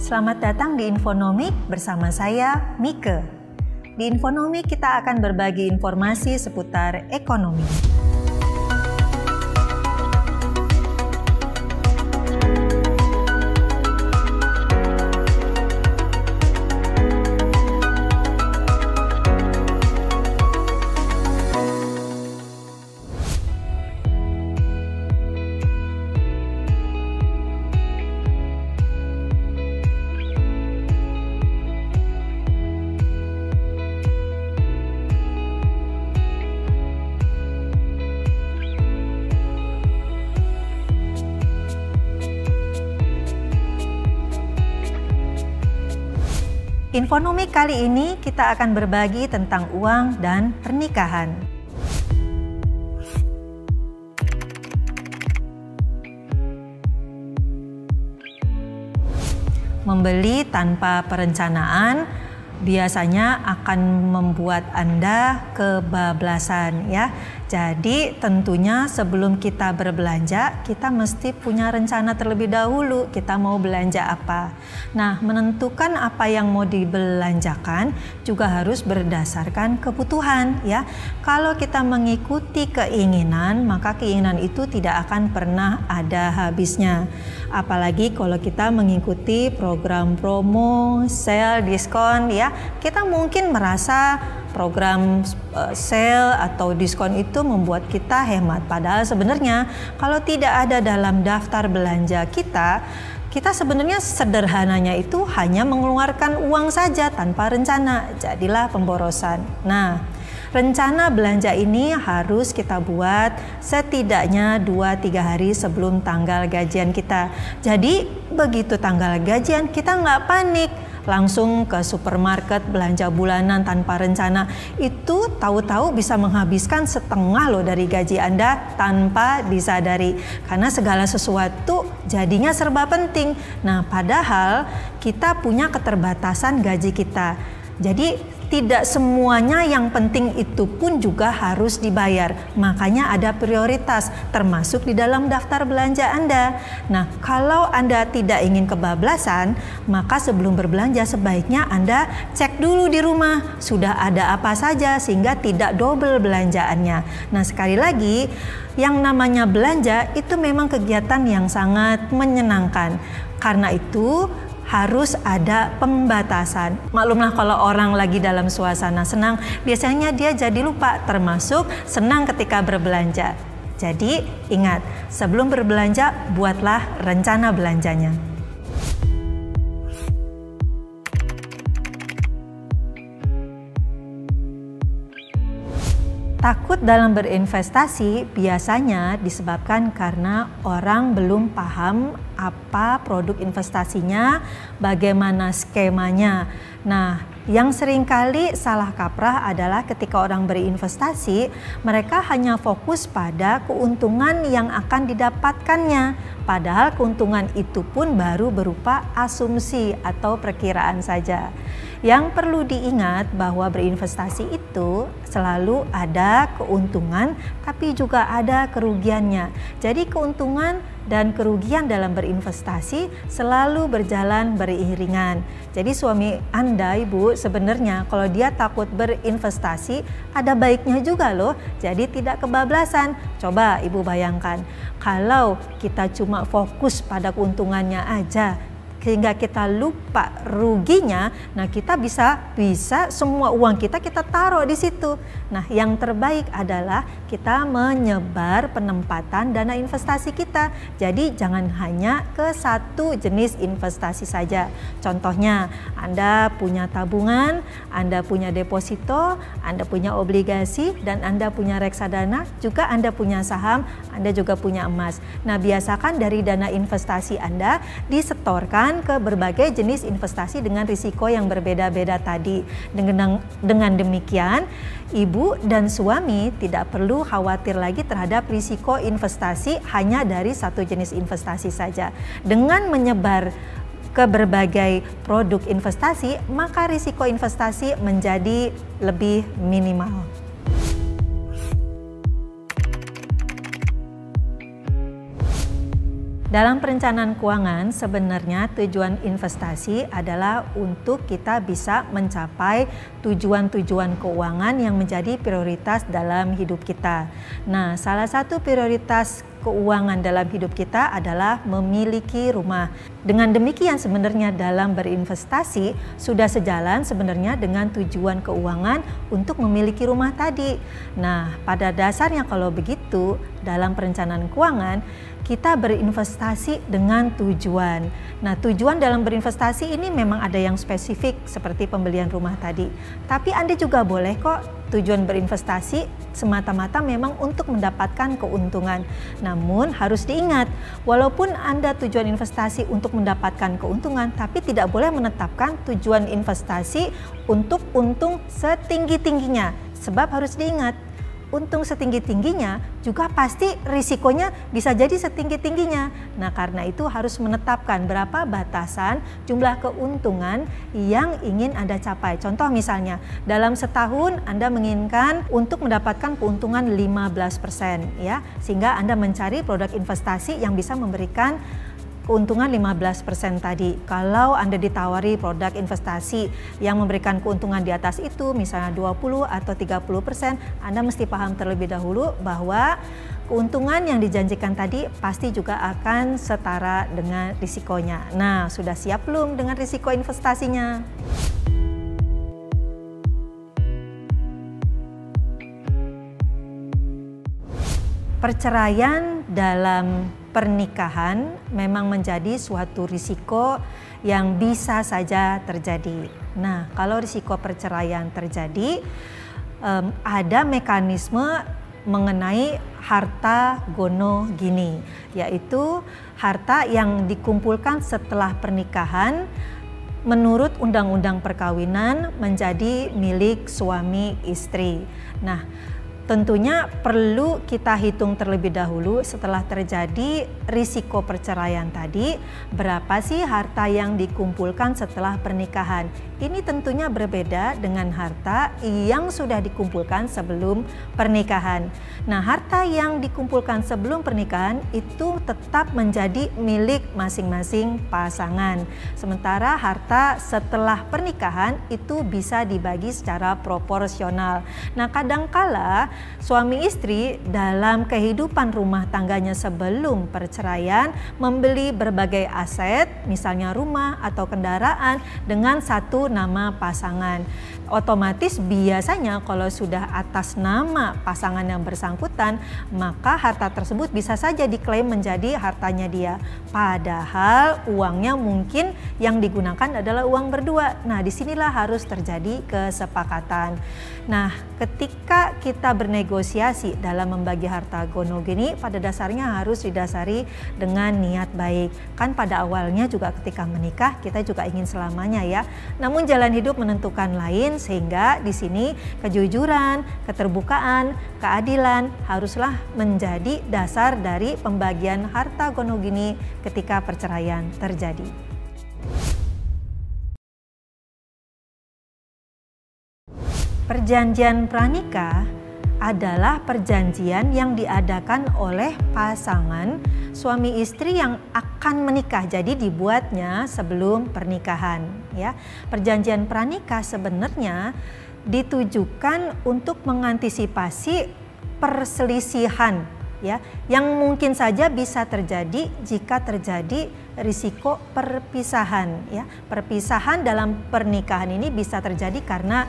Selamat datang di Infonomik bersama saya, Mike. Di Infonomik kita akan berbagi informasi seputar ekonomi. Infonomik kali ini kita akan berbagi tentang uang dan pernikahan. Membeli tanpa perencanaan biasanya akan membuat Anda kebablasan ya. Jadi tentunya sebelum kita berbelanja, kita mesti punya rencana terlebih dahulu kita mau belanja apa. Nah, menentukan apa yang mau dibelanjakan juga harus berdasarkan kebutuhan ya. Kalau kita mengikuti keinginan, maka keinginan itu tidak akan pernah ada habisnya. Apalagi kalau kita mengikuti program promo, sale, diskon ya, kita mungkin merasa program sale atau diskon itu membuat kita hemat. Padahal sebenarnya kalau tidak ada dalam daftar belanja kita sebenarnya sederhananya itu hanya mengeluarkan uang saja tanpa rencana. Jadilah pemborosan. Nah, rencana belanja ini harus kita buat setidaknya 2-3 hari sebelum tanggal gajian kita. Jadi begitu tanggal gajian kita nggak panik langsung ke supermarket belanja bulanan tanpa rencana. Itu tahu-tahu bisa menghabiskan setengah loh dari gaji Anda tanpa disadari. Karena segala sesuatu jadinya serba penting. Nah, padahal kita punya keterbatasan gaji kita. Jadi tidak semuanya yang penting itu pun juga harus dibayar. Makanya ada prioritas termasuk di dalam daftar belanja Anda. Nah, kalau Anda tidak ingin kebablasan, maka sebelum berbelanja sebaiknya Anda cek dulu di rumah sudah ada apa saja sehingga tidak double belanjaannya. Nah, sekali lagi yang namanya belanja itu memang kegiatan yang sangat menyenangkan. Karena itu harus ada pembatasan. Maklumlah kalau orang lagi dalam suasana senang, biasanya dia jadi lupa, termasuk senang ketika berbelanja. Jadi ingat, sebelum berbelanja, buatlah rencana belanjanya. Takut dalam berinvestasi biasanya disebabkan karena orang belum paham apa produk investasinya, bagaimana skemanya. Nah, yang seringkali salah kaprah adalah ketika orang berinvestasi, mereka hanya fokus pada keuntungan yang akan didapatkannya. Padahal keuntungan itu pun baru berupa asumsi atau perkiraan saja. Yang perlu diingat bahwa berinvestasi itu selalu ada keuntungan tapi juga ada kerugiannya. Jadi keuntungan dan kerugian dalam berinvestasi selalu berjalan beriringan. Jadi suami Anda, Ibu, sebenarnya kalau dia takut berinvestasi ada baiknya juga loh. Jadi tidak kebablasan. Coba Ibu bayangkan kalau kita cuma fokus pada keuntungannya aja sehingga kita lupa ruginya, nah kita bisa semua uang kita taruh di situ. Nah, yang terbaik adalah kita menyebar penempatan dana investasi kita. Jadi jangan hanya ke satu jenis investasi saja. Contohnya, Anda punya tabungan, Anda punya deposito, Anda punya obligasi, dan Anda punya reksadana, juga Anda punya saham, Anda juga punya emas. Nah, biasakan dari dana investasi Anda disetorkan ke berbagai jenis investasi dengan risiko yang berbeda-beda tadi. Dengan demikian, Ibu dan suami tidak perlu khawatir lagi terhadap risiko investasi hanya dari satu jenis investasi saja. Dengan menyebar ke berbagai produk investasi, maka risiko investasi menjadi lebih minimal. Dalam perencanaan keuangan, sebenarnya tujuan investasi adalah untuk kita bisa mencapai tujuan-tujuan keuangan yang menjadi prioritas dalam hidup kita. Nah, salah satu prioritas keuangan dalam hidup kita adalah memiliki rumah. Dengan demikian sebenarnya dalam berinvestasi sudah sejalan sebenarnya dengan tujuan keuangan untuk memiliki rumah tadi. Nah, pada dasarnya kalau begitu dalam perencanaan keuangan kita berinvestasi dengan tujuan. Nah, tujuan dalam berinvestasi ini memang ada yang spesifik seperti pembelian rumah tadi. Tapi Anda juga boleh kok tujuan berinvestasi semata-mata memang untuk mendapatkan keuntungan. Namun harus diingat, walaupun Anda tujuan investasi untuk mendapatkan keuntungan, tapi tidak boleh menetapkan tujuan investasi untuk untung setinggi-tingginya. Sebab harus diingat, untung setinggi-tingginya juga pasti risikonya bisa jadi setinggi-tingginya. Nah, karena itu harus menetapkan berapa batasan jumlah keuntungan yang ingin Anda capai. Contoh misalnya, dalam setahun Anda menginginkan untuk mendapatkan keuntungan 15% ya, sehingga Anda mencari produk investasi yang bisa memberikan keuntungan 15% tadi. Kalau Anda ditawari produk investasi yang memberikan keuntungan di atas itu, misalnya 20 atau 30%, Anda mesti paham terlebih dahulu bahwa keuntungan yang dijanjikan tadi pasti juga akan setara dengan risikonya. Nah, sudah siap belum dengan risiko investasinya? Perceraian dalam pernikahan memang menjadi suatu risiko yang bisa saja terjadi. Nah, kalau risiko perceraian terjadi, ada mekanisme mengenai harta gono gini, yaitu harta yang dikumpulkan setelah pernikahan menurut undang-undang perkawinan menjadi milik suami istri. Nah, tentunya perlu kita hitung terlebih dahulu setelah terjadi risiko perceraian tadi, berapa sih harta yang dikumpulkan setelah pernikahan. Ini tentunya berbeda dengan harta yang sudah dikumpulkan sebelum pernikahan. Nah, harta yang dikumpulkan sebelum pernikahan itu tetap menjadi milik masing-masing pasangan. Sementara harta setelah pernikahan itu bisa dibagi secara proporsional. Nah, kadangkala suami istri dalam kehidupan rumah tangganya sebelum perceraian membeli berbagai aset, misalnya rumah atau kendaraan dengan satu nama pasangan. Otomatis biasanya kalau sudah atas nama pasangan yang bersangkutan, maka harta tersebut bisa saja diklaim menjadi hartanya dia. Padahal uangnya mungkin yang digunakan adalah uang berdua. Nah, disinilah harus terjadi kesepakatan. Nah, ketika kita bernegosiasi dalam membagi harta gono gini, pada dasarnya harus didasari dengan niat baik. Kan pada awalnya juga ketika menikah kita juga ingin selamanya ya. Namun jalan hidup menentukan lain, sehingga di sini kejujuran, keterbukaan, keadilan haruslah menjadi dasar dari pembagian harta gono gini ketika perceraian terjadi. Perjanjian pranikah adalah perjanjian yang diadakan oleh pasangan suami istri yang akan menikah. Jadi dibuatnya sebelum pernikahan ya. Perjanjian pranikah sebenarnya ditujukan untuk mengantisipasi perselisihan ya yang mungkin saja bisa terjadi jika terjadi risiko perpisahan ya. Perpisahan dalam pernikahan ini bisa terjadi karena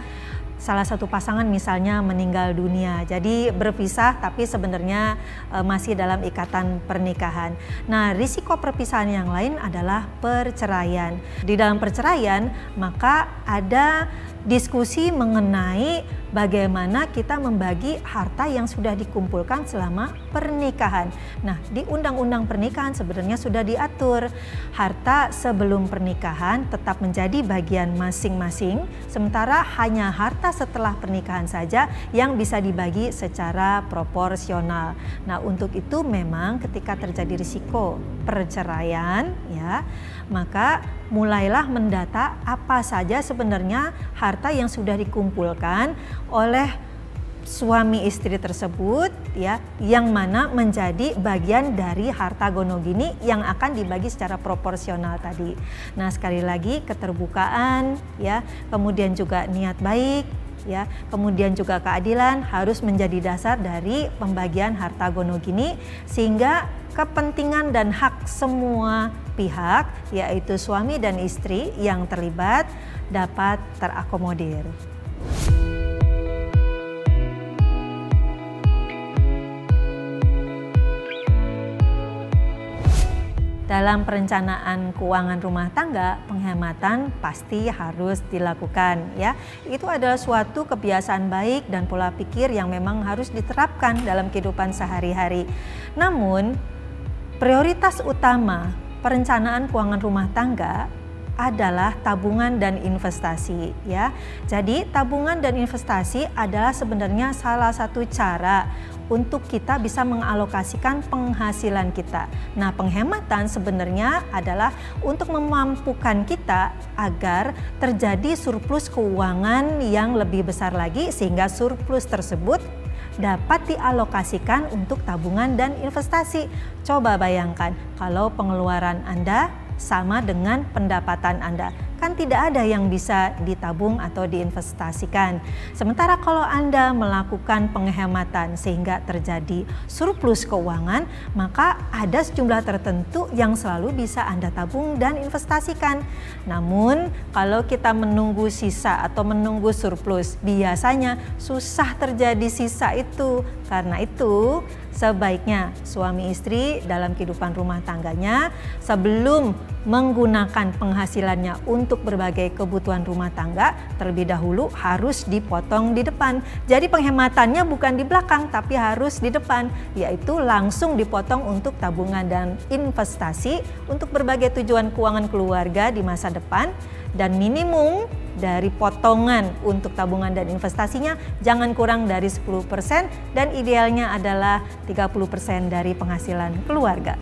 salah satu pasangan misalnya meninggal dunia, jadi berpisah tapi sebenarnya masih dalam ikatan pernikahan. Nah, risiko perpisahan yang lain adalah perceraian. Di dalam perceraian maka ada diskusi mengenai bagaimana kita membagi harta yang sudah dikumpulkan selama pernikahan. Nah, di undang-undang pernikahan sebenarnya sudah diatur harta sebelum pernikahan tetap menjadi bagian masing-masing, sementara hanya harta setelah pernikahan saja yang bisa dibagi secara proporsional. Nah, untuk itu memang ketika terjadi risiko perceraian ya, maka mulailah mendata apa saja sebenarnya harta yang sudah dikumpulkan oleh suami istri tersebut ya, yang mana menjadi bagian dari harta gonogini yang akan dibagi secara proporsional tadi. Nah, sekali lagi keterbukaan ya, kemudian juga niat baik ya, kemudian juga keadilan harus menjadi dasar dari pembagian harta gonogini sehingga kepentingan dan hak semua pihak yaitu suami dan istri yang terlibat dapat terakomodir. Dalam perencanaan keuangan rumah tangga, penghematan pasti harus dilakukan ya. Itu adalah suatu kebiasaan baik dan pola pikir yang memang harus diterapkan dalam kehidupan sehari-hari. Namun, prioritas utama perencanaan keuangan rumah tangga adalah tabungan dan investasi ya. Jadi tabungan dan investasi adalah sebenarnya salah satu cara untuk kita bisa mengalokasikan penghasilan kita. Nah, penghematan sebenarnya adalah untuk memampukan kita agar terjadi surplus keuangan yang lebih besar lagi sehingga surplus tersebut dapat dialokasikan untuk tabungan dan investasi. Coba bayangkan kalau pengeluaran Anda sama dengan pendapatan Anda. Kan tidak ada yang bisa ditabung atau diinvestasikan. Sementara kalau Anda melakukan penghematan sehingga terjadi surplus keuangan, maka ada sejumlah tertentu yang selalu bisa Anda tabung dan investasikan. Namun kalau kita menunggu sisa atau menunggu surplus, biasanya susah terjadi sisa itu. Karena itu sebaiknya suami istri dalam kehidupan rumah tangganya sebelum menggunakan penghasilannya untuk berbagai kebutuhan rumah tangga terlebih dahulu harus dipotong di depan. Jadi penghematannya bukan di belakang tapi harus di depan, yaitu langsung dipotong untuk tabungan dan investasi untuk berbagai tujuan keuangan keluarga di masa depan, dan minimum dari potongan untuk tabungan dan investasinya jangan kurang dari 10% dan idealnya adalah 30% dari penghasilan keluarga.